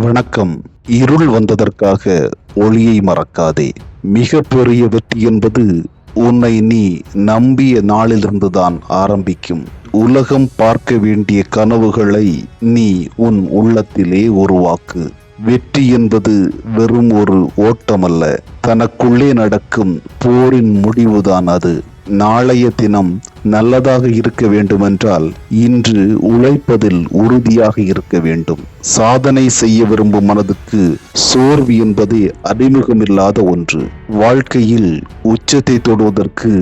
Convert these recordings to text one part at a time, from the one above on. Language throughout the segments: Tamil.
வணக்கம். இருள் வந்ததற்காக ஒளியை மறக்காதே. மிக பெரிய வெற்றி என்பது உன்னை நீ நம்பிய நாளிலிருந்துதான் ஆரம்பிக்கும். உலகம் பார்க்க வேண்டிய கனவுகளை நீ உன் உள்ளத்திலே உருவாக்கு. வெற்றி என்பது வெறும் ஒரு ஓட்டமல்ல, தனக்குள்ளே நடக்கும் போரின் முடிவுதான் அது. நாளைய தினம் நல்லதாக இருக்க வேண்டுமென்றால் இன்று உழைப்பதில் உறுதியாக இருக்க வேண்டும். சாதனை செய்ய விரும்பும் மனதுக்கு சோர்வு என்பதே அறிமுகமில்லாத ஒன்று. வாழ்க்கையில் உச்சத்தை தொடுவதற்கு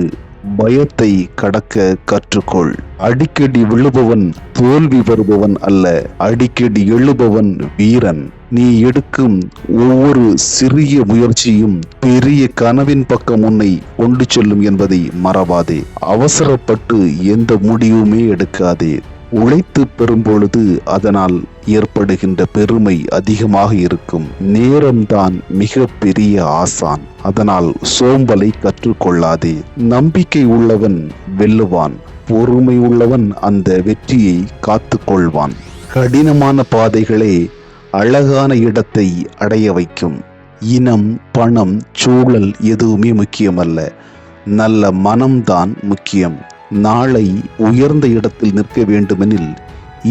பயத்தை கடக்க கற்றுக்கொள். அடிக்கடி விழுபவன் தோல்வி வருபவன் அல்ல, அடிக்கடி எழுபவன் வீரன். நீ எடுக்கும் ஒவ்வொரு சிறிய முயற்சியும் பெரிய கனவின் பக்கம் உன்னை கொண்டு செல்லும் என்பதை மறவாதே. அவசரப்பட்டு எந்த முடிவுமே எடுக்காதே. உழைத்து பெறும் பொழுது அதனால் ஏற்படுகின்ற பெருமை அதிகமாக இருக்கும். நேரம்தான் மிக பெரிய ஆசான், அதனால் சோம்பலை கற்றுக்கொள்ளாதே. நம்பிக்கை உள்ளவன் வெல்லுவான், பொறுமை உள்ளவன் அந்த வெற்றியை காத்து கொள்வான். கடினமான பாதைகளே அழகான இடத்தை அடைய வைக்கும். இனம், பணம், சூழல் எதுவுமே முக்கியமல்ல, நல்ல மனம்தான் முக்கியம். நாளை உயர்ந்த இடத்தில் நிற்க வேண்டுமெனில்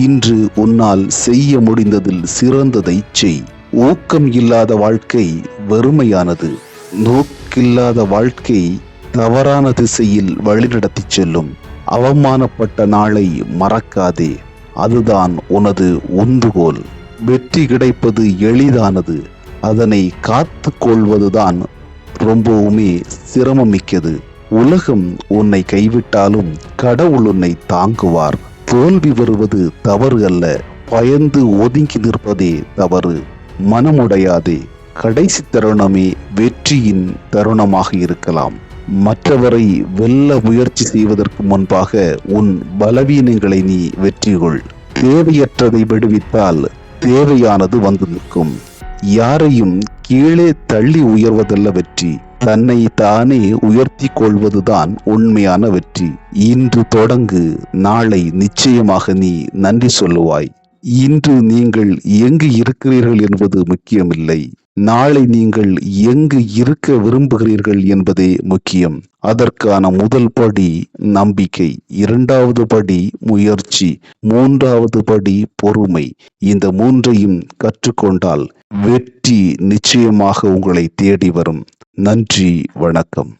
இன்று உன்னால் செய்ய முடிந்ததில் சிறந்ததை செய். ஊக்கம் இல்லாத வாழ்க்கை வெறுமையானது. நோக்கில்லாத வாழ்க்கை தவறான திசையில் வழிநடத்தி செல்லும். அவமானப்பட்ட நாளை மறக்காதே, அதுதான் உனது உந்துகோல். வெற்றி கிடைப்பது எளிதானது, அதனை காத்து கொள்வதுதான் ரொம்பவுமே சிரமமிக்கது. உலகம் உன்னை கைவிட்டாலும் கடவுள் உன்னை தாங்குவார். தோல்வி வருவது தவறு அல்ல, பயந்து ஒதுங்கி நிற்பதே தவறு. மனமுடையாதே, கடைசி தருணமே வெற்றியின் தருணமாக இருக்கலாம். மற்றவரை வெல்ல முயற்சி செய்வதற்கு முன்பாக உன் பலவீனங்களை நீ வெற்றிகொள். தேவையற்றதை விடுவித்தால் தேவையானது வந்து நிற்கும். யாரையும் கீழே தள்ளி உயர்வதல்ல வெற்றி, தன்னை தானே உயர்த்தி கொள்வதுதான் உண்மையான வெற்றி. இன்று தொடங்கு, நாளை நிச்சயமாக நீ நன்றி சொல்லுவாய். இன்று நீங்கள் எங்கு இருக்கிறீர்கள் என்பது முக்கியமில்லை, நாளை நீங்கள் எங்கு இருக்க விரும்புகிறீர்கள் என்பதே முக்கியம். அதற்கான முதல் படி நம்பிக்கை, இரண்டாவது படி முயற்சி, மூன்றாவது படி பொறுமை. இந்த மூன்றையும் கற்றுக்கொண்டால் வெற்றி நிச்சயமாக உங்களை தேடி வரும். நன்றி, வணக்கம்.